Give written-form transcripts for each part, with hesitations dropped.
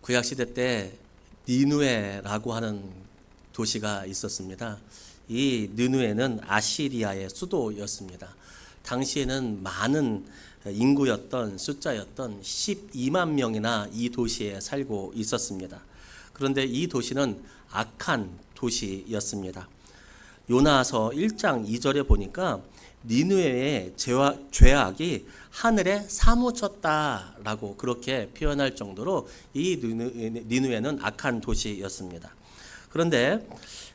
구약시대 때 니누에라고 하는 도시가 있었습니다. 이 니누에는 아시리아의 수도였습니다. 당시에는 많은 인구였던 숫자였던 12만 명이나 이 도시에 살고 있었습니다. 그런데 이 도시는 악한 도시였습니다. 요나서 1장 2절에 보니까 니누에의 죄악이 하늘에 사무쳤다라고 그렇게 표현할 정도로 이 니누에는 악한 도시였습니다. 그런데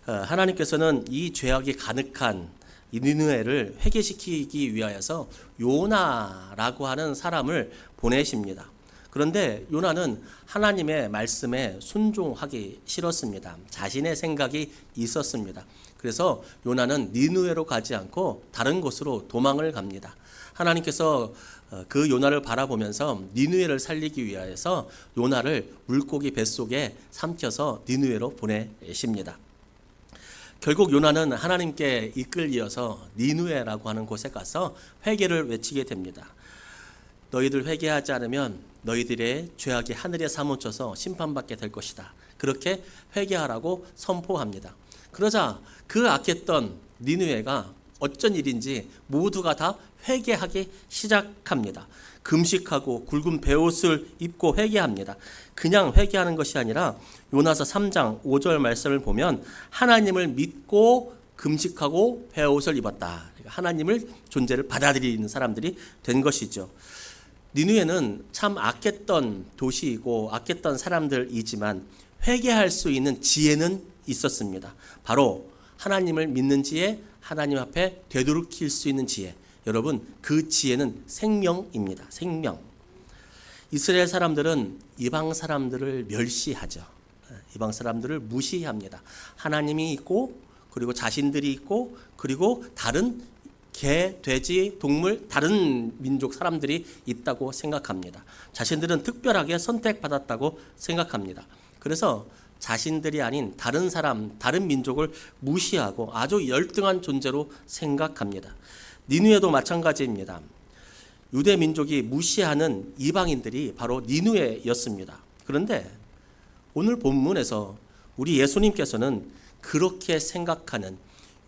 하나님께서는 이 죄악이 가득한 이 니누에를 회개시키기 위하여서 요나라고 하는 사람을 보내십니다. 그런데 요나는 하나님의 말씀에 순종하기 싫었습니다. 자신의 생각이 있었습니다. 그래서 요나는 니누에로 가지 않고 다른 곳으로 도망을 갑니다. 하나님께서 그 요나를 바라보면서 니누에를 살리기 위하여서 요나를 물고기 뱃속에 삼켜서 니누에로 보내십니다. 결국 요나는 하나님께 이끌려서 니누에라고 하는 곳에 가서 회개를 외치게 됩니다. 너희들 회개하지 않으면 너희들의 죄악이 하늘에 사무쳐서 심판받게 될 것이다. 그렇게 회개하라고 선포합니다. 그러자 그 악했던 니누에가 어쩐 일인지 모두가 다 회개하기 시작합니다. 금식하고 굵은 베옷을 입고 회개합니다. 그냥 회개하는 것이 아니라 요나서 3장 5절 말씀을 보면 하나님을 믿고 금식하고 베옷을 입었다. 하나님을 존재를 받아들이는 사람들이 된 것이죠. 니누에는 참 악했던 도시이고 악했던 사람들이지만 회개할 수 있는 지혜는 있었습니다. 바로 하나님을 믿는 지혜, 하나님 앞에 되돌이킬 수 있는 지혜. 여러분, 그 지혜는 생명입니다. 생명. 이스라엘 사람들은 이방 사람들을 멸시하죠. 이방 사람들을 무시합니다. 하나님이 있고 그리고 자신들이 있고 그리고 다른 개, 돼지, 동물, 다른 민족 사람들이 있다고 생각합니다. 자신들은 특별하게 선택받았다고 생각합니다. 그래서 자신들이 아닌 다른 사람, 다른 민족을 무시하고 아주 열등한 존재로 생각합니다. 니누에도 마찬가지입니다. 유대 민족이 무시하는 이방인들이 바로 니누에였습니다. 그런데 오늘 본문에서 우리 예수님께서는 그렇게 생각하는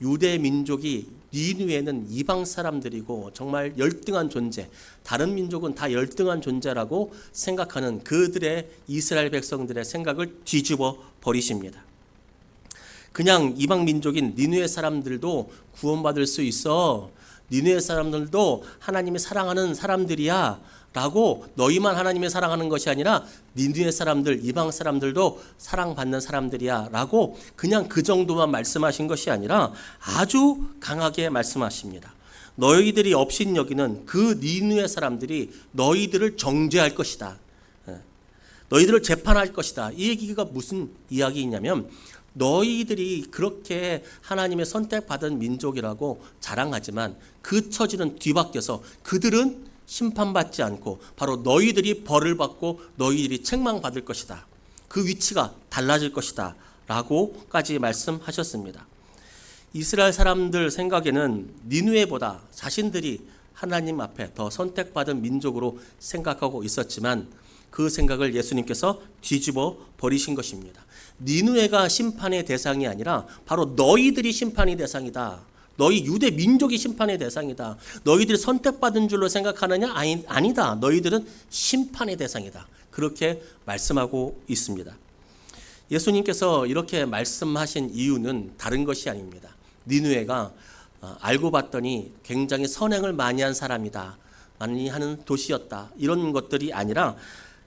유대 민족이 니누에는 이방 사람들이고 정말 열등한 존재, 다른 민족은 다 열등한 존재라고 생각하는 그들의 이스라엘 백성들의 생각을 뒤집어 버리십니다. 그냥 이방 민족인 니누에 사람들도 구원받을 수 있어. 니누에 사람들도 하나님이 사랑하는 사람들이야 라고 너희만 하나님이 사랑하는 것이 아니라 니누에 사람들, 이방 사람들도 사랑받는 사람들이야 라고 그냥 그 정도만 말씀하신 것이 아니라 아주 강하게 말씀하십니다. 너희들이 업신여기는 그 니누에 사람들이 너희들을 정죄할 것이다. 너희들을 재판할 것이다. 이 얘기가 무슨 이야기이냐면 너희들이 그렇게 하나님의 선택받은 민족이라고 자랑하지만 그 처지는 뒤바뀌어서 그들은 심판받지 않고 바로 너희들이 벌을 받고 너희들이 책망받을 것이다. 그 위치가 달라질 것이다 라고까지 말씀하셨습니다. 이스라엘 사람들 생각에는 니누에보다 자신들이 하나님 앞에 더 선택받은 민족으로 생각하고 있었지만 그 생각을 예수님께서 뒤집어 버리신 것입니다. 니누에가 심판의 대상이 아니라 바로 너희들이 심판의 대상이다. 너희 유대 민족이 심판의 대상이다. 너희들이 선택받은 줄로 생각하느냐? 아니다. 너희들은 심판의 대상이다. 그렇게 말씀하고 있습니다. 예수님께서 이렇게 말씀하신 이유는 다른 것이 아닙니다. 니누에가 알고 봤더니 굉장히 선행을 많이 한 사람이다. 많이 하는 도시였다. 이런 것들이 아니라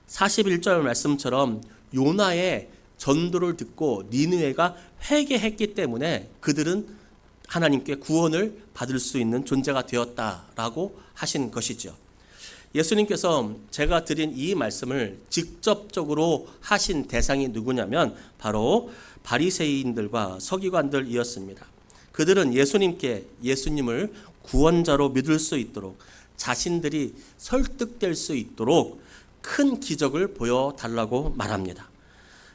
41절 말씀처럼 요나의 전도를 듣고 니누에가 회개했기 때문에 그들은 하나님께 구원을 받을 수 있는 존재가 되었다라고 하신 것이죠. 예수님께서 제가 드린 이 말씀을 직접적으로 하신 대상이 누구냐면 바로 바리새인들과 서기관들이었습니다. 그들은 예수님을 구원자로 믿을 수 있도록 자신들이 설득될 수 있도록 큰 기적을 보여달라고 말합니다.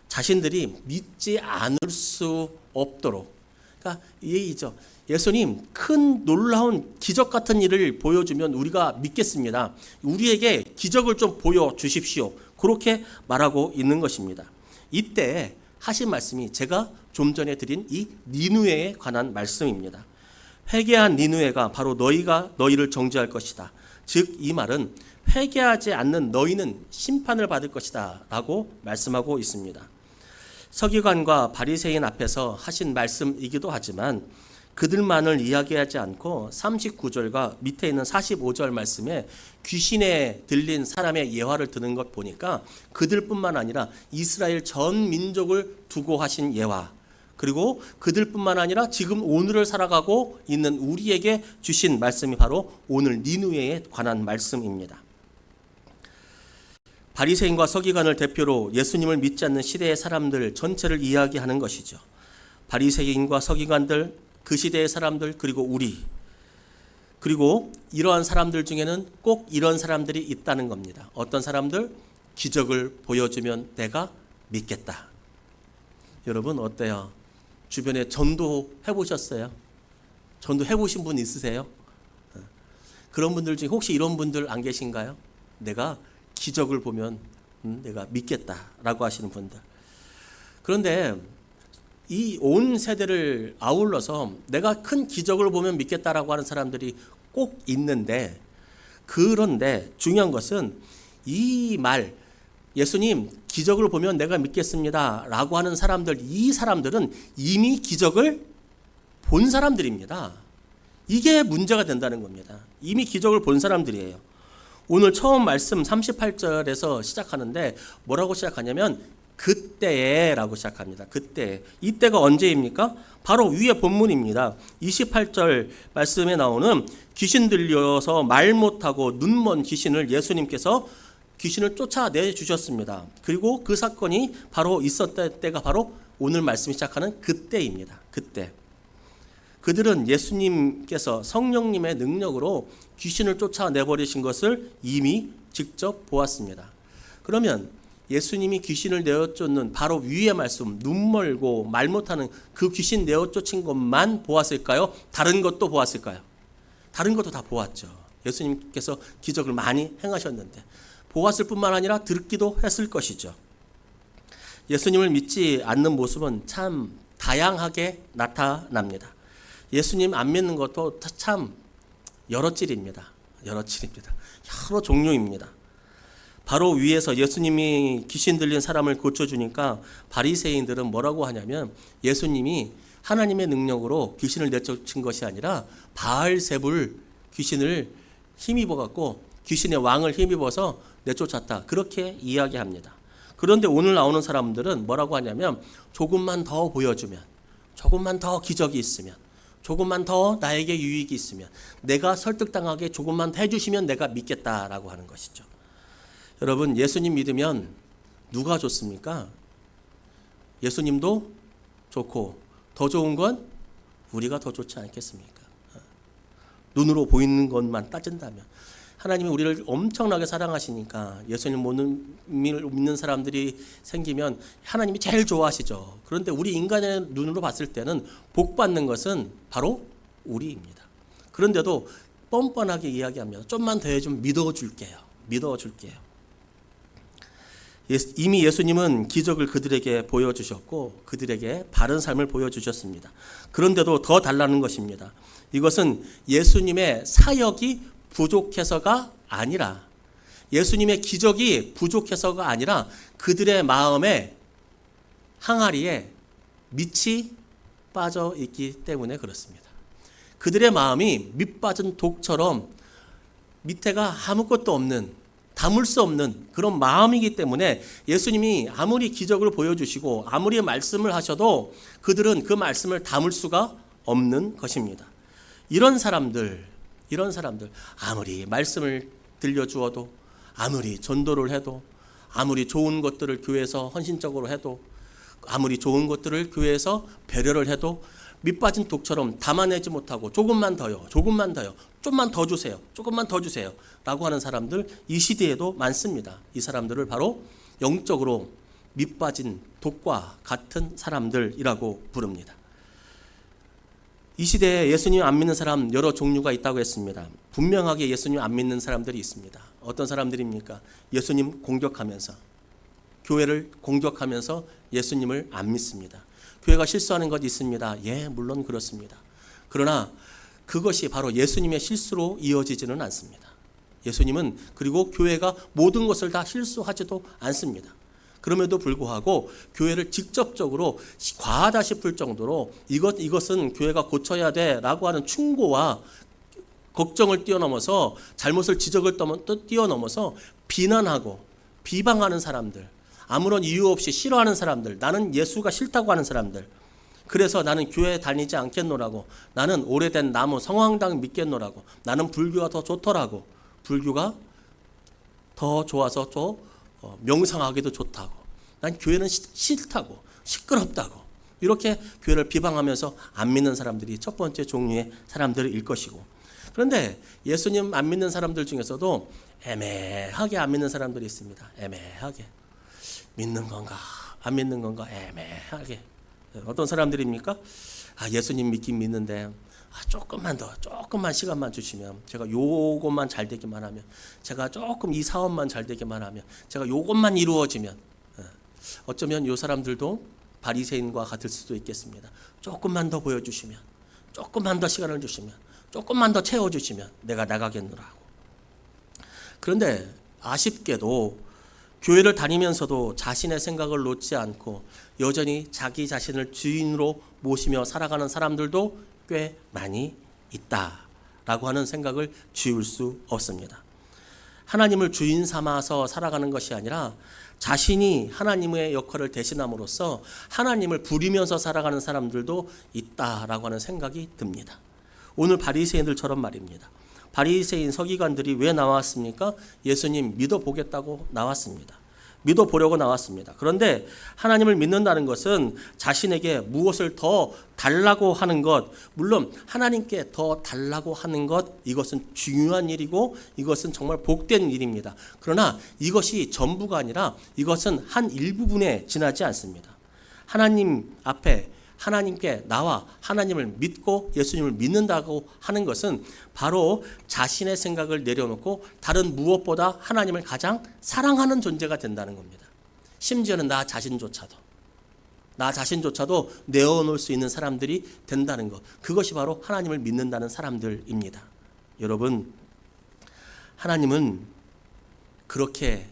자신들이 믿지 않을 수 없도록. 그러니까 이 얘기죠. 예수님 큰 놀라운 기적 같은 일을 보여주면 우리가 믿겠습니다. 우리에게 기적을 좀 보여주십시오. 그렇게 말하고 있는 것입니다. 이때 하신 말씀이 제가 좀 전에 드린 이 니누에에 관한 말씀입니다. 회개한 니누에가 바로 너희를 정죄할 것이다. 즉 이 말은 회개하지 않는 너희는 심판을 받을 것이다 라고 말씀하고 있습니다. 서기관과 바리새인 앞에서 하신 말씀이기도 하지만 그들만을 이야기하지 않고 39절과 밑에 있는 45절 말씀에 귀신에 들린 사람의 예화를 드는 것 보니까 그들뿐만 아니라 이스라엘 전 민족을 두고 하신 예화, 그리고 그들뿐만 아니라 지금 오늘을 살아가고 있는 우리에게 주신 말씀이 바로 오늘 니누에에 관한 말씀입니다. 바리새인과 서기관을 대표로 예수님을 믿지 않는 시대의 사람들 전체를 이야기하는 것이죠. 바리새인과 서기관들, 그 시대의 사람들, 그리고 우리, 그리고 이러한 사람들 중에는 꼭 이런 사람들이 있다는 겁니다. 어떤 사람들? 기적을 보여주면 내가 믿겠다. 여러분 어때요? 주변에 전도 해보셨어요? 전도 해보신 분 있으세요? 그런 분들 중에 혹시 이런 분들 안 계신가요? 내가 기적을 보면 내가 믿겠다라고 하시는 분들. 그런데 이 온 세대를 아울러서 내가 큰 기적을 보면 믿겠다라고 하는 사람들이 꼭 있는데, 그런데 중요한 것은 이 말, 예수님 기적을 보면 내가 믿겠습니다 라고 하는 사람들, 이 사람들은 이미 기적을 본 사람들입니다. 이게 문제가 된다는 겁니다. 이미 기적을 본 사람들이에요. 오늘 처음 말씀 38절에서 시작하는데 뭐라고 시작하냐면 그때에 라고 시작합니다. 그때. 이때가 언제입니까? 바로 위에 본문입니다. 28절 말씀에 나오는 귀신 들려서 말 못하고 눈먼 귀신을 예수님께서 귀신을 쫓아내 주셨습니다. 그리고 그 사건이 바로 있었던 때가 바로 오늘 말씀이 시작하는 그때입니다. 그때. 그들은 예수님께서 성령님의 능력으로 귀신을 쫓아내버리신 것을 이미 직접 보았습니다. 그러면 예수님이 귀신을 내어쫓는 바로 위의 말씀, 눈 멀고 말 못하는 그 귀신 내어쫓은 것만 보았을까요? 다른 것도 보았을까요? 다른 것도 다 보았죠. 예수님께서 기적을 많이 행하셨는데 보았을 뿐만 아니라 듣기도 했을 것이죠. 예수님을 믿지 않는 모습은 참 다양하게 나타납니다. 예수님 안 믿는 것도 참 여러 찔입니다. 여러 종류입니다. 바로 위에서 예수님이 귀신 들린 사람을 고쳐주니까 바리새인들은 뭐라고 하냐면 예수님이 하나님의 능력으로 귀신을 내쫓은 것이 아니라 바알세불 귀신을 힘입어갖고 귀신의 왕을 힘입어서 내쫓았다. 그렇게 이야기합니다. 그런데 오늘 나오는 사람들은 뭐라고 하냐면 조금만 더 보여주면, 조금만 더 기적이 있으면, 조금만 더 나에게 유익이 있으면, 내가 설득당하게 조금만 더 해주시면 내가 믿겠다라고 하는 것이죠. 여러분 예수님 믿으면 누가 좋습니까? 예수님도 좋고 더 좋은 건 우리가 더 좋지 않겠습니까? 눈으로 보이는 것만 따진다면 하나님이 우리를 엄청나게 사랑하시니까 예수님 믿는 사람들이 생기면 하나님이 제일 좋아하시죠. 그런데 우리 인간의 눈으로 봤을 때는 복 받는 것은 바로 우리입니다. 그런데도 뻔뻔하게 이야기합니다. 좀만 더 해주면 믿어줄게요. 이미 예수님은 기적을 그들에게 보여주셨고 그들에게 바른 삶을 보여주셨습니다. 그런데도 더 달라는 것입니다. 이것은 예수님의 사역이 부족해서가 아니라, 예수님의 기적이 부족해서가 아니라 그들의 마음에 항아리에 밑이 빠져 있기 때문에 그렇습니다. 그들의 마음이 밑 빠진 독처럼 밑에가 아무것도 없는, 담을 수 없는 그런 마음이기 때문에 예수님이 아무리 기적을 보여주시고 아무리 말씀을 하셔도 그들은 그 말씀을 담을 수가 없는 것입니다. 이런 사람들 아무리 말씀을 들려주어도, 아무리 전도를 해도, 아무리 좋은 것들을 교회에서 헌신적으로 해도, 아무리 좋은 것들을 교회에서 배려를 해도 밑빠진 독처럼 담아내지 못하고 조금만 더요, 좀만 더 주세요, 조금만 더 주세요 라고 하는 사람들 이 시대에도 많습니다. 이 사람들을 바로 영적으로 밑빠진 독과 같은 사람들이라고 부릅니다. 이 시대에 예수님 안 믿는 사람 여러 종류가 있다고 했습니다. 분명하게 예수님 안 믿는 사람들이 있습니다. 어떤 사람들입니까? 예수님 공격하면서, 교회를 공격하면서 예수님을 안 믿습니다. 교회가 실수하는 것 있습니다. 예, 물론 그렇습니다. 그러나 그것이 바로 예수님의 실수로 이어지지는 않습니다. 예수님은 그리고 교회가 모든 것을 다 실수하지도 않습니다. 그럼에도 불구하고 교회를 직접적으로 과하다 싶을 정도로 이것은 교회가 고쳐야 돼라고 하는 충고와 걱정을 뛰어넘어서 잘못을 지적을 뛰어넘어서 비난하고 비방하는 사람들, 아무런 이유 없이 싫어하는 사람들, 나는 예수가 싫다고 하는 사람들, 그래서 나는 교회 다니지 않겠노라고, 나는 오래된 나무 성황당 믿겠노라고, 나는 불교가 더 좋더라고, 불교가 더 좋아서 또 명상하기도 좋다고, 난 교회는 싫다고, 시끄럽다고, 이렇게 교회를 비방하면서 안 믿는 사람들이 첫 번째 종류의 사람들일 것이고, 그런데 예수님 안 믿는 사람들 중에서도 애매하게 안 믿는 사람들이 있습니다. 애매하게 믿는 건가 안 믿는 건가 애매하게. 어떤 사람들입니까? 예수님 믿긴 믿는데 조금만 시간만 주시면, 제가 요것만 잘 되기만 하면, 제가 조금 이 사업만 잘 되기만 하면, 제가 요것만 이루어지면, 어쩌면 요 사람들도 바리새인과 같을 수도 있겠습니다. 조금만 더 보여주시면, 조금만 더 시간을 주시면, 조금만 더 채워주시면 내가 나가겠노라 하고. 그런데 아쉽게도 교회를 다니면서도 자신의 생각을 놓지 않고 여전히 자기 자신을 주인으로 모시며 살아가는 사람들도 꽤 많이 있다라고 하는 생각을 지울 수 없습니다. 하나님을 주인 삼아서 살아가는 것이 아니라 자신이 하나님의 역할을 대신함으로써 하나님을 부리면서 살아가는 사람들도 있다라고 하는 생각이 듭니다. 오늘 바리새인들처럼 말입니다. 바리새인 서기관들이 왜 나왔습니까? 예수님 믿어보겠다고 나왔습니다. 믿어보려고 나왔습니다. 그런데 하나님을 믿는다는 것은 자신에게 무엇을 더 달라고 하는 것, 물론 하나님께 더 달라고 하는 것, 이것은 중요한 일이고 이것은 정말 복된 일입니다. 그러나 이것이 전부가 아니라 이것은 한 일부분에 지나지 않습니다. 하나님 앞에 하나님께 나와 하나님을 믿고 예수님을 믿는다고 하는 것은 바로 자신의 생각을 내려놓고 다른 무엇보다 하나님을 가장 사랑하는 존재가 된다는 겁니다. 심지어는 나 자신조차도 내어놓을 수 있는 사람들이 된다는 것, 그것이 바로 하나님을 믿는다는 사람들입니다. 여러분, 하나님은 그렇게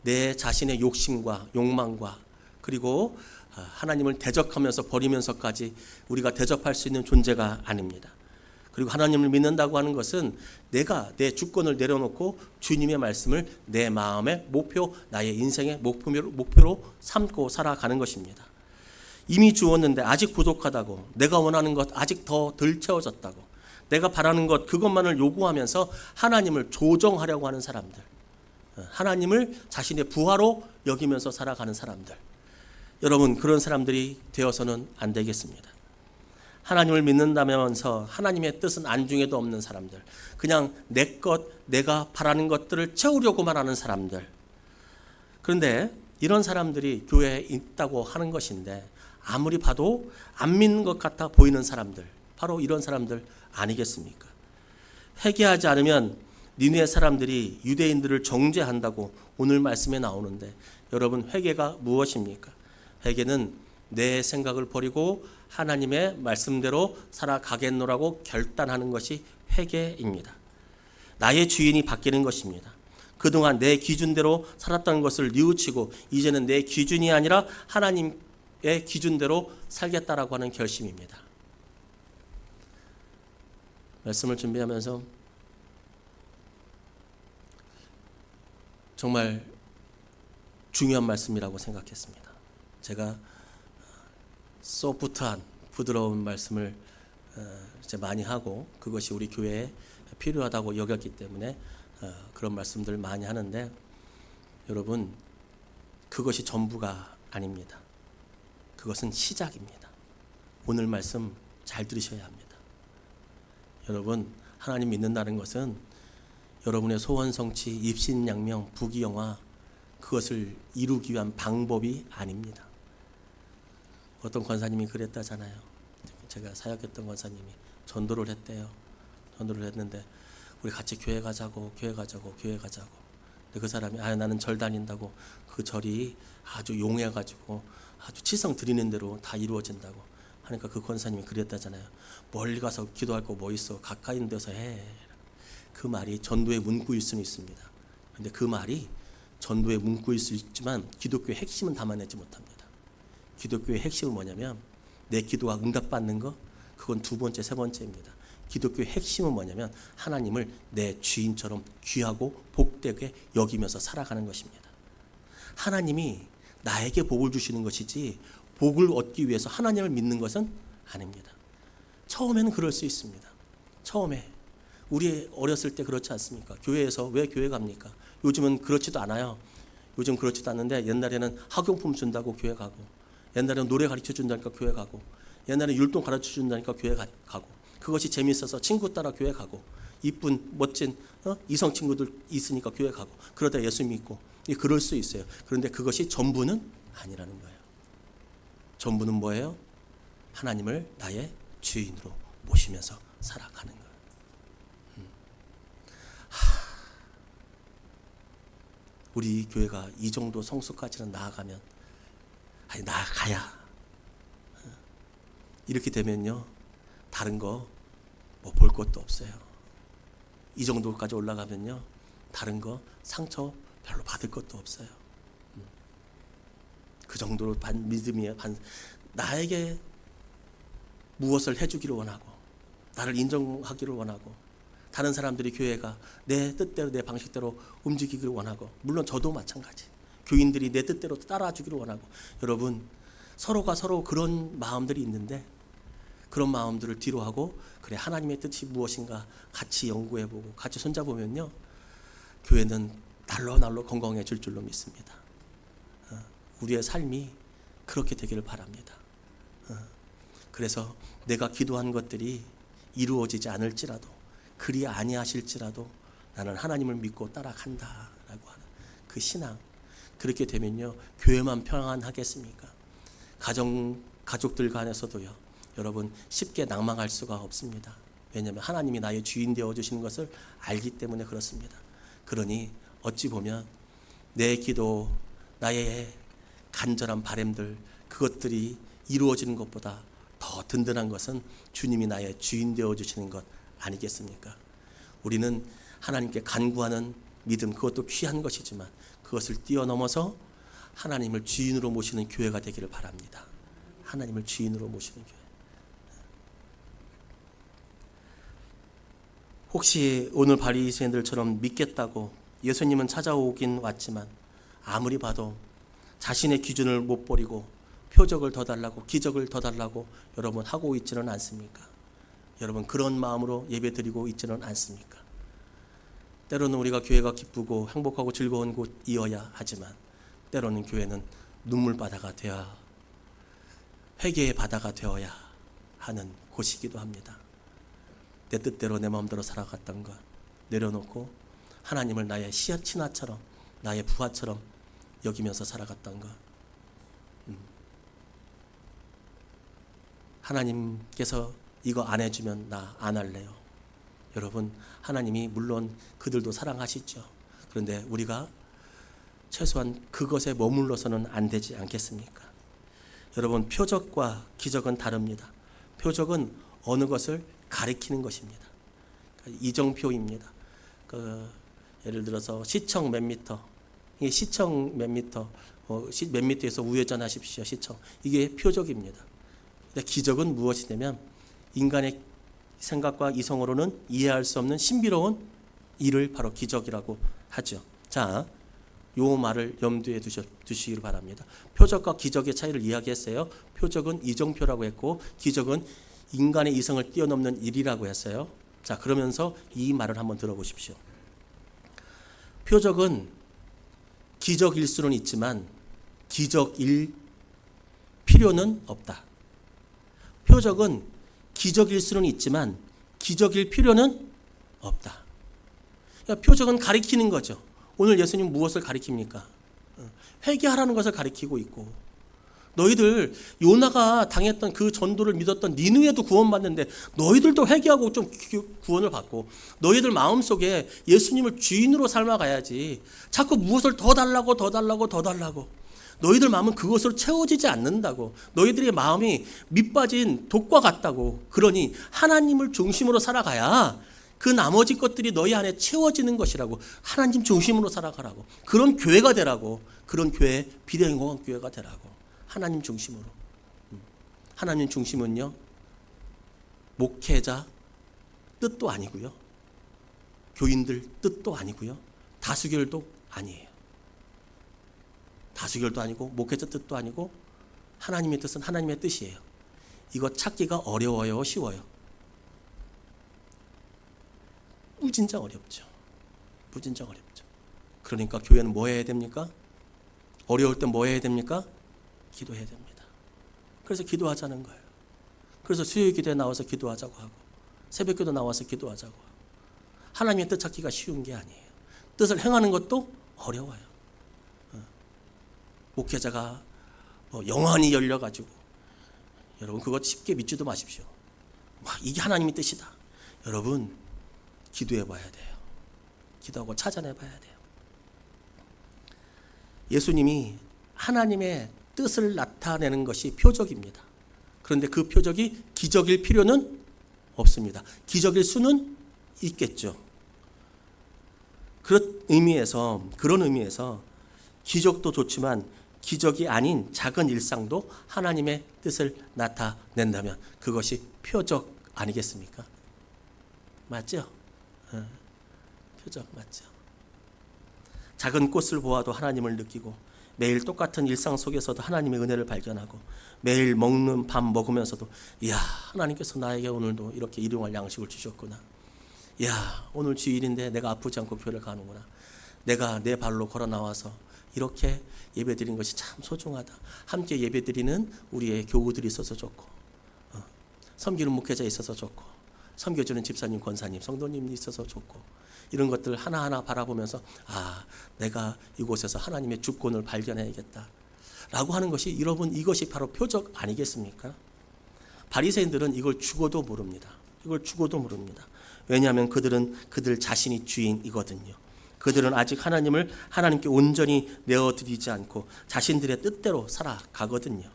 내 자신의 욕심과 욕망과 그리고 하나님을 대적하면서 버리면서까지 우리가 대접할 수 있는 존재가 아닙니다. 그리고 하나님을 믿는다고 하는 것은 내가 내 주권을 내려놓고 주님의 말씀을 내 마음의 목표, 나의 인생의 목표로 삼고 살아가는 것입니다. 이미 주었는데 아직 부족하다고, 내가 원하는 것 아직 더 덜 채워졌다고, 내가 바라는 것 그것만을 요구하면서 하나님을 조정하려고 하는 사람들, 하나님을 자신의 부하로 여기면서 살아가는 사람들, 여러분, 그런 사람들이 되어서는 안 되겠습니다. 하나님을 믿는다면서 하나님의 뜻은 안중에도 없는 사람들, 그냥 내 것, 내가 바라는 것들을 채우려고만 하는 사람들. 그런데 이런 사람들이 교회에 있다고 하는 것인데 아무리 봐도 안 믿는 것 같아 보이는 사람들, 바로 이런 사람들 아니겠습니까? 회개하지 않으면 니네 사람들이 유대인들을 정죄한다고 오늘 말씀에 나오는데, 여러분, 회개가 무엇입니까? 회개는 내 생각을 버리고 하나님의 말씀대로 살아가겠노라고 결단하는 것이 회개입니다. 나의 주인이 바뀌는 것입니다. 그동안 내 기준대로 살았던 것을 뉘우치고 이제는 내 기준이 아니라 하나님의 기준대로 살겠다라고 하는 결심입니다. 말씀을 준비하면서 정말 중요한 말씀이라고 생각했습니다. 제가 소프트한 부드러운 말씀을 이제 많이 하고 그것이 우리 교회에 필요하다고 여겼기 때문에 그런 말씀들 많이 하는데, 여러분, 그것이 전부가 아닙니다. 그것은 시작입니다. 오늘 말씀 잘 들으셔야 합니다. 여러분, 하나님 믿는다는 것은 여러분의 소원 성취, 입신양명, 부귀영화, 그것을 이루기 위한 방법이 아닙니다. 어떤 권사님이 그랬다잖아요. 제가 사역했던 권사님이 전도를 했대요. 전도를 했는데 우리 같이 교회 가자고. 근데 그 사람이 나는 절 다닌다고 그 절이 아주 용해가지고 아주 치성 드리는 대로 다 이루어진다고 하니까 그 권사님이 그랬다잖아요. 멀리 가서 기도할 거 뭐 있어, 가까이 있는 데서 해. 그 말이 전도의 문구일 수는 있습니다. 근데 그 말이 전도의 문구일 수 있지만 기독교의 핵심은 담아내지 못합니다. 기독교의 핵심은 뭐냐면 내 기도가 응답받는 거, 그건 두 번째, 세 번째입니다. 기독교의 핵심은 뭐냐면 하나님을 내 주인처럼 귀하고 복되게 여기면서 살아가는 것입니다. 하나님이 나에게 복을 주시는 것이지 복을 얻기 위해서 하나님을 믿는 것은 아닙니다. 처음에는 그럴 수 있습니다. 처음에 우리 어렸을 때 그렇지 않습니까? 교회에서 왜 교회 갑니까? 요즘은 그렇지도 않아요. 요즘 그렇지도 않는데 옛날에는 학용품 준다고 교회 가고, 옛날에는 노래 가르쳐 준다니까 교회 가고, 옛날에 율동 가르쳐 준다니까 교회 가고, 그것이 재밌어서 친구 따라 교회 가고, 이쁜 멋진 이성 친구들 있으니까 교회 가고, 그러다 예수 믿고, 그럴 수 있어요. 그런데 그것이 전부는 아니라는 거예요. 전부는 뭐예요? 하나님을 나의 주인으로 모시면서 살아가는 거예요. 우리 교회가 이 정도 성수까지는 나아가면, 나아가야 이렇게 되면요, 다른 거 뭐 볼 것도 없어요. 이 정도까지 올라가면요, 다른 거 상처 별로 받을 것도 없어요. 그 정도로 믿음이에요. 나에게 무엇을 해주기를 원하고, 나를 인정하기를 원하고, 다른 사람들이 교회가 내 뜻대로 내 방식대로 움직이기를 원하고, 물론 저도 마찬가지, 교인들이 내 뜻대로 따라주기를 원하고, 여러분 서로가 서로 그런 마음들이 있는데 그런 마음들을 뒤로 하고, 그래 하나님의 뜻이 무엇인가 같이 연구해보고 같이 손잡으면요, 교회는 날로 건강해질 줄로 믿습니다. 우리의 삶이 그렇게 되기를 바랍니다. 그래서 내가 기도한 것들이 이루어지지 않을지라도, 그리 아니하실지라도 나는 하나님을 믿고 따라간다라고 하는 그 신앙, 그렇게 되면요, 교회만 평안하겠습니까? 가족들 간에서도요, 여러분 쉽게 낭망할 수가 없습니다. 왜냐하면 하나님이 나의 주인 되어주시는 것을 알기 때문에 그렇습니다. 그러니 어찌 보면 내 기도, 나의 간절한 바람들, 그것들이 이루어지는 것보다 더 든든한 것은 주님이 나의 주인 되어주시는 것 아니겠습니까? 우리는 하나님께 간구하는 믿음, 그것도 귀한 것이지만 그것을 뛰어넘어서 하나님을 주인으로 모시는 교회가 되기를 바랍니다. 하나님을 주인으로 모시는 교회. 혹시 오늘 바리새인들처럼 믿겠다고 예수님은 찾아오긴 왔지만 아무리 봐도 자신의 기준을 못 버리고 표적을 더 달라고, 기적을 더 달라고 여러분 하고 있지는 않습니까? 여러분 그런 마음으로 예배드리고 있지는 않습니까? 때로는 우리가 교회가 기쁘고 행복하고 즐거운 곳이어야 하지만 때로는 교회는 눈물바다가 되어야, 회개의 바다가 되어야 하는 곳이기도 합니다. 내 뜻대로 내 마음대로 살아갔던 것 내려놓고 하나님을 나의 친아처럼, 나의 부하처럼 여기면서 살아갔던 것, 하나님께서 이거 안 해주면 나 안 할래요. 여러분 하나님이 물론 그들도 사랑하시죠. 그런데 우리가 최소한 그것에 머물러서는 안 되지 않겠습니까? 여러분 표적과 기적은 다릅니다. 표적은 어느 것을 가리키는 것입니다. 이정표입니다. 예를 들어서 시청 몇 미터, 이게 시청 몇 미터, 몇 미터에서 우회전하십시오. 시청, 이게 표적입니다. 근데 기적은 무엇이냐면 인간의 생각과 이성으로는 이해할 수 없는 신비로운 일을 바로 기적이라고 하죠. 자, 요 말을 염두에 두시길 바랍니다. 표적과 기적의 차이를 이야기했어요. 표적은 이정표라고 했고 기적은 인간의 이성을 뛰어넘는 일이라고 했어요. 자, 그러면서 이 말을 한번 들어보십시오. 표적은 기적일 수는 있지만 기적일 필요는 없다. 표적은 기적일 수는 있지만 기적일 필요는 없다. 그러니까 표적은 가리키는 거죠. 오늘 예수님 무엇을 가리킵니까? 회개하라는 것을 가리키고 있고, 너희들 요나가 당했던 그 전도를 믿었던 니느웨도 구원받는데 너희들도 회개하고 좀 구원을 받고 너희들 마음속에 예수님을 주인으로 삶아가야지. 자꾸 무엇을 더 달라고 더 달라고 더 달라고. 너희들 마음은 그것으로 채워지지 않는다고. 너희들의 마음이 밑빠진 독과 같다고. 그러니 하나님을 중심으로 살아가야 그 나머지 것들이 너희 안에 채워지는 것이라고. 하나님 중심으로 살아가라고. 그런 교회가 되라고. 그런 교회, 비대행공한 교회가 되라고. 하나님 중심으로. 하나님 중심은요, 목회자 뜻도 아니고요, 교인들 뜻도 아니고요, 다수결도 아니에요. 다수결도 아니고 목회자 뜻도 아니고 하나님의 뜻은 하나님의 뜻이에요. 이거 찾기가 어려워요, 쉬워요? 무진장 어렵죠. 무진장 어렵죠. 그러니까 교회는 뭐 해야 됩니까? 어려울 때 뭐 해야 됩니까? 기도해야 됩니다. 그래서 기도하자는 거예요. 그래서 수요일 기도에 나와서 기도하자고 하고 새벽 기도 나와서 기도하자고 하고. 하나님의 뜻 찾기가 쉬운 게 아니에요. 뜻을 행하는 것도 어려워요. 목회자가 영안이 열려가지고 여러분 그거 쉽게 믿지도 마십시오. 이게 하나님의 뜻이다. 여러분 기도해 봐야 돼요. 기도하고 찾아내 봐야 돼요. 예수님이 하나님의 뜻을 나타내는 것이 표적입니다. 그런데 그 표적이 기적일 필요는 없습니다. 기적일 수는 있겠죠. 그런 의미에서 기적도 좋지만 기적이 아닌 작은 일상도 하나님의 뜻을 나타낸다면 그것이 표적 아니겠습니까? 맞죠? 표적 맞죠? 작은 꽃을 보아도 하나님을 느끼고 매일 똑같은 일상 속에서도 하나님의 은혜를 발견하고 매일 먹는 밥 먹으면서도 이야 하나님께서 나에게 오늘도 이렇게 일용할 양식을 주셨구나. 이야 오늘 주일인데 내가 아프지 않고 교회를 가는구나. 내가 내 발로 걸어 나와서 이렇게 예배드리는 것이 참 소중하다. 함께 예배드리는 우리의 교우들이 있어서 좋고 섬기는 목회자 있어서 좋고 섬겨주는 집사님, 권사님, 성도님이 있어서 좋고 이런 것들 하나하나 바라보면서 내가 이곳에서 하나님의 주권을 발견해야겠다 라고 하는 것이 여러분 이것이 바로 표적 아니겠습니까? 바리새인들은 이걸 죽어도 모릅니다. 왜냐하면 그들은 그들 자신이 주인이거든요. 그들은 아직 하나님을 하나님께 온전히 내어드리지 않고 자신들의 뜻대로 살아가거든요.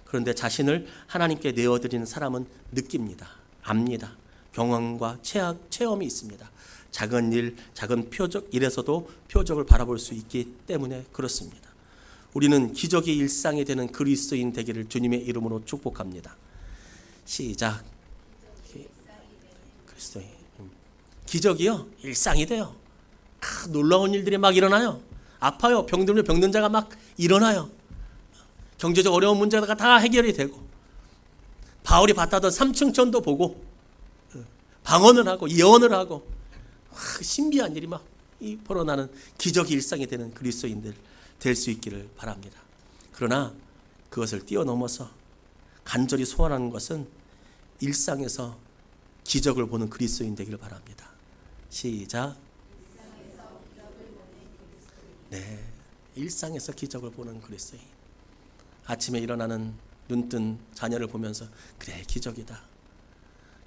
그런데 자신을 하나님께 내어드리는 사람은 느낍니다. 압니다. 경험과 체험이 있습니다. 작은 일, 작은 표적, 일에서도 표적을 바라볼 수 있기 때문에 그렇습니다. 우리는 기적이 일상이 되는 그리스도인 되기를 주님의 이름으로 축복합니다. 시작. 그리스도인. 기적이요, 일상이 돼요. 놀라운 일들이 막 일어나요. 아파요. 병든 자가 막 일어나요. 경제적 어려운 문제가 다 해결이 되고 바울이 받았던 삼층천도 보고 방언을 하고 예언을 하고 신비한 일이 막 벌어나는 기적이 일상이 되는 그리스도인들 될 수 있기를 바랍니다. 그러나 그것을 뛰어넘어서 간절히 소원하는 것은 일상에서 기적을 보는 그리스도인 되기를 바랍니다. 시작. 네, 일상에서 기적을 보는 그리스도인. 아침에 일어나는 눈뜬 자녀를 보면서 그래 기적이다.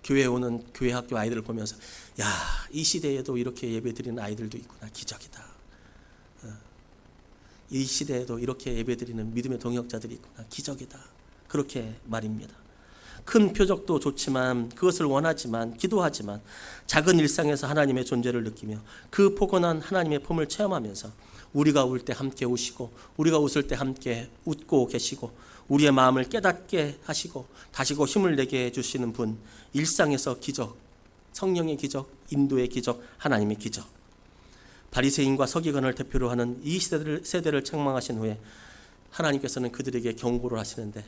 교회에 오는 교회 학교 아이들을 보면서 이 시대에도 이렇게 예배드리는 아이들도 있구나. 기적이다. 이 시대에도 이렇게 예배드리는 믿음의 동역자들이 있구나. 기적이다. 그렇게 말입니다. 큰 표적도 좋지만 그것을 원하지만 기도하지만 작은 일상에서 하나님의 존재를 느끼며 그 포근한 하나님의 품을 체험하면서 우리가 울 때 함께 우시고 우리가 웃을 때 함께 웃고 계시고 우리의 마음을 깨닫게 하시고 다시고 힘을 내게 해주시는 분, 일상에서 기적, 성령의 기적, 인도의 기적, 하나님의 기적. 바리새인과 서기관을 대표로 하는 이 세대를 책망하신 후에 하나님께서는 그들에게 경고를 하시는데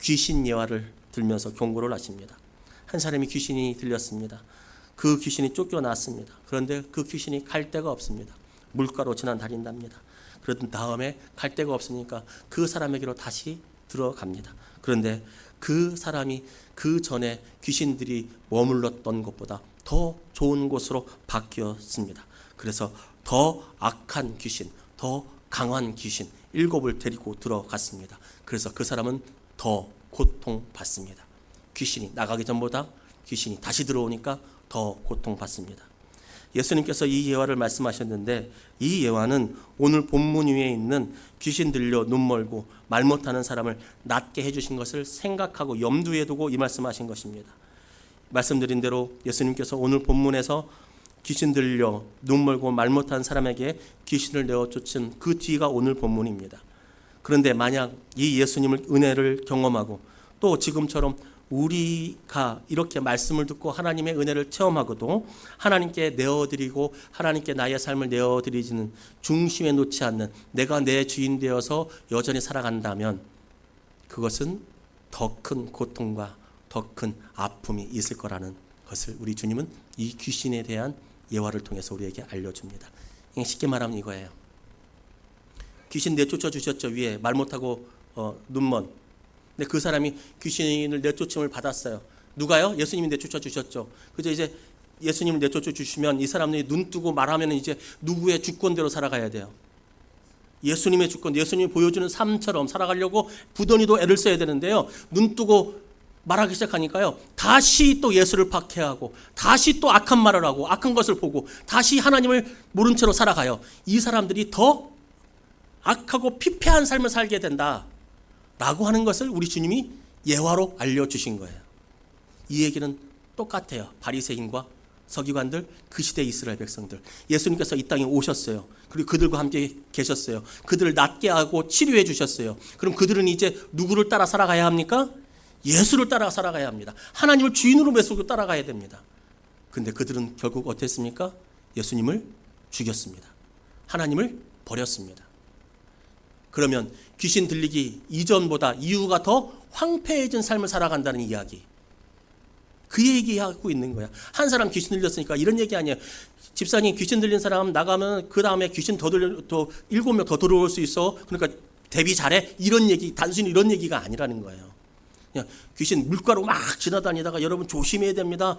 귀신 예화를 들면서 경고를 하십니다. 한 사람이 귀신이 들렸습니다. 그 귀신이 쫓겨났습니다. 그런데 그 귀신이 갈 데가 없습니다. 물가로 지나다닌답니다. 그런 다음에 갈 데가 없으니까 그 사람에게로 다시 들어갑니다. 그런데 그 사람이 그 전에 귀신들이 머물렀던 곳보다 더 좋은 곳으로 바뀌었습니다. 그래서 더 악한 귀신, 더 강한 귀신 7을 데리고 들어갔습니다. 그래서 그 사람은 더 고통받습니다. 귀신이 나가기 전보다 귀신이 다시 들어오니까 더 고통받습니다. 예수님께서 이 예화를 말씀하셨는데, 이 예화는 오늘 본문 위에 있는 귀신 들려 눈 멀고 말 못하는 사람을 낫게 해주신 것을 생각하고 염두에 두고 이 말씀하신 것입니다. 말씀드린 대로 예수님께서 오늘 본문에서 귀신 들려 눈 멀고 말 못하는 사람에게 귀신을 내어 쫓은 그 뒤가 오늘 본문입니다. 그런데 만약 이 예수님을 은혜를 경험하고 또 지금처럼 우리가 이렇게 말씀을 듣고 하나님의 은혜를 체험하고도 하나님께 내어드리고 하나님께 나의 삶을 내어드리지는 중심에 놓지 않는 내가 내 주인 되어서 여전히 살아간다면 그것은 더 큰 고통과 더 큰 아픔이 있을 거라는 것을 우리 주님은 이 귀신에 대한 예화를 통해서 우리에게 알려줍니다. 쉽게 말하면 이거예요. 귀신 내쫓아 주셨죠. 위에 말 못하고 눈먼. 근데 그 사람이 귀신을 내쫓음을 받았어요. 누가요? 예수님이 내쫓아 주셨죠. 그죠? 이제 예수님을 내쫓아 주시면 이 사람들이 눈 뜨고 말하면 이제 누구의 주권대로 살아가야 돼요. 예수님의 주권, 예수님이 보여주는 삶처럼 살아가려고 부단히도 애를 써야 되는데요. 눈 뜨고 말하기 시작하니까요. 다시 또 예수를 박해하고 다시 또 악한 말을 하고 악한 것을 보고 다시 하나님을 모른 채로 살아가요. 이 사람들이 더 악하고 피폐한 삶을 살게 된다 라고 하는 것을 우리 주님이 예화로 알려주신 거예요. 이 얘기는 똑같아요. 바리새인과 서기관들, 그 시대 이스라엘 백성들. 예수님께서 이 땅에 오셨어요. 그리고 그들과 함께 계셨어요. 그들을 낫게 하고 치료해 주셨어요. 그럼 그들은 이제 누구를 따라 살아가야 합니까? 예수를 따라 살아가야 합니다. 하나님을 주인으로 메시고 따라가야 됩니다. 근데 그들은 결국 어땠습니까? 예수님을 죽였습니다. 하나님을 버렸습니다. 그러면 귀신 들리기 이전보다 이후가 더 황폐해진 삶을 살아간다는 이야기. 그 얘기하고 있는 거야. 한 사람 귀신 들렸으니까 이런 얘기 아니에요. 집사님 귀신 들린 사람 나가면 그 다음에 귀신 더 7명 더 들어올 수 있어. 그러니까 대비 잘해. 이런 얘기, 단순히 이런 얘기가 아니라는 거예요. 그냥 귀신 물가로 막 지나다니다가 여러분 조심해야 됩니다.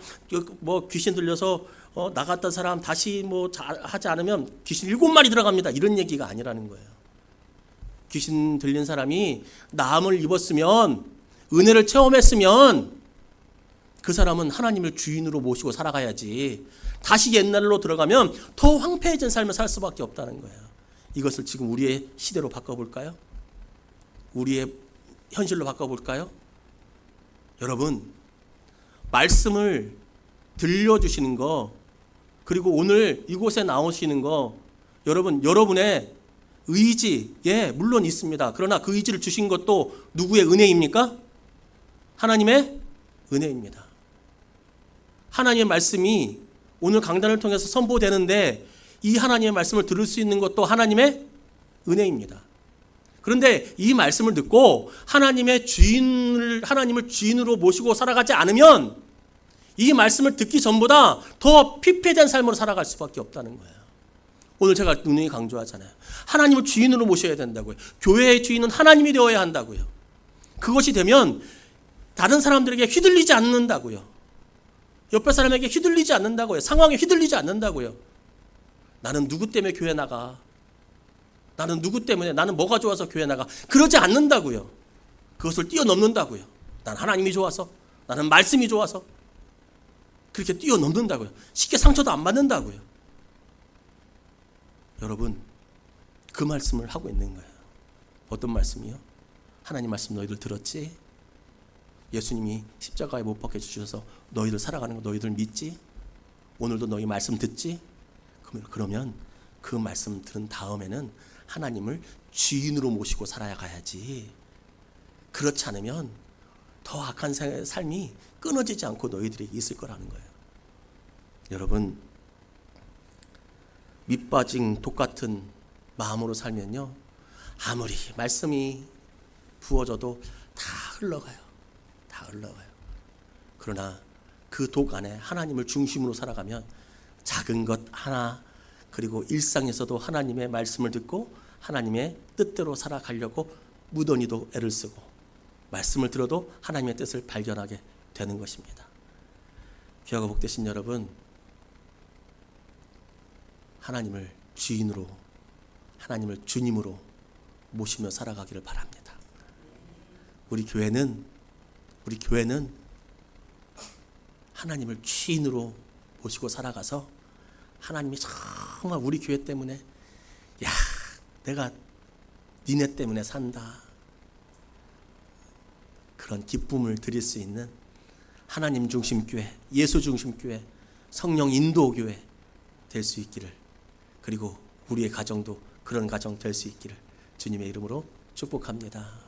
뭐 귀신 들려서 나갔던 사람 다시 뭐 하지 않으면 귀신 7마리 들어갑니다. 이런 얘기가 아니라는 거예요. 귀신 들린 사람이 나음을 입었으면, 은혜를 체험했으면 그 사람은 하나님을 주인으로 모시고 살아가야지. 다시 옛날로 들어가면 더 황폐해진 삶을 살 수밖에 없다는 거예요. 이것을 지금 우리의 시대로 바꿔볼까요? 우리의 현실로 바꿔볼까요? 여러분, 말씀을 들려주시는 거, 그리고 오늘 이곳에 나오시는 거, 여러분의 의지에 물론 있습니다. 그러나 그 의지를 주신 것도 누구의 은혜입니까? 하나님의 은혜입니다. 하나님의 말씀이 오늘 강단을 통해서 선포되는데 이 하나님의 말씀을 들을 수 있는 것도 하나님의 은혜입니다. 그런데 이 말씀을 듣고 하나님을 주인으로 모시고 살아가지 않으면 이 말씀을 듣기 전보다 더 피폐된 삶으로 살아갈 수밖에 없다는 거예요. 오늘 제가 누누이 강조하잖아요. 하나님을 주인으로 모셔야 된다고요. 교회의 주인은 하나님이 되어야 한다고요. 그것이 되면 다른 사람들에게 휘둘리지 않는다고요. 옆에 사람에게 휘둘리지 않는다고요. 상황에 휘둘리지 않는다고요. 나는 누구 때문에 교회 나가? 나는 누구 때문에, 나는 뭐가 좋아서 교회 나가? 그러지 않는다고요. 그것을 뛰어넘는다고요. 난 하나님이 좋아서, 나는 말씀이 좋아서. 그렇게 뛰어넘는다고요. 쉽게 상처도 안 받는다고요. 여러분, 그 말씀을 하고 있는 거예요. 어떤 말씀이요? 하나님 말씀 너희들 들었지? 예수님이 십자가에 못 박혀 주셔서 너희들 살아가는 거 너희들 믿지? 오늘도 너희 말씀 듣지? 그러면 그 말씀 들은 다음에는 하나님을 주인으로 모시고 살아야 가야지. 그렇지 않으면 더 악한 삶이 끊어지지 않고 너희들에게 있을 거라는 거예요. 여러분, 밑빠진 독 같은 마음으로 살면요, 아무리 말씀이 부어져도 다 흘러가요. 다 흘러가요. 그러나 그 독 안에 하나님을 중심으로 살아가면 작은 것 하나, 그리고 일상에서도 하나님의 말씀을 듣고 하나님의 뜻대로 살아가려고 무던히도 애를 쓰고 말씀을 들어도 하나님의 뜻을 발견하게 되는 것입니다. 귀하고 복되신 여러분, 하나님을 주인으로 하나님을 주님으로 모시며 살아가기를 바랍니다. 우리 교회는 하나님을 주인으로 모시고 살아가서 하나님이 정말 우리 교회 때문에 야, 내가 니네 때문에 산다, 그런 기쁨을 드릴 수 있는 하나님 중심 교회, 예수 중심 교회, 성령 인도 교회 될 수 있기를, 그리고 우리의 가정도 그런 가정 될 수 있기를 주님의 이름으로 축복합니다.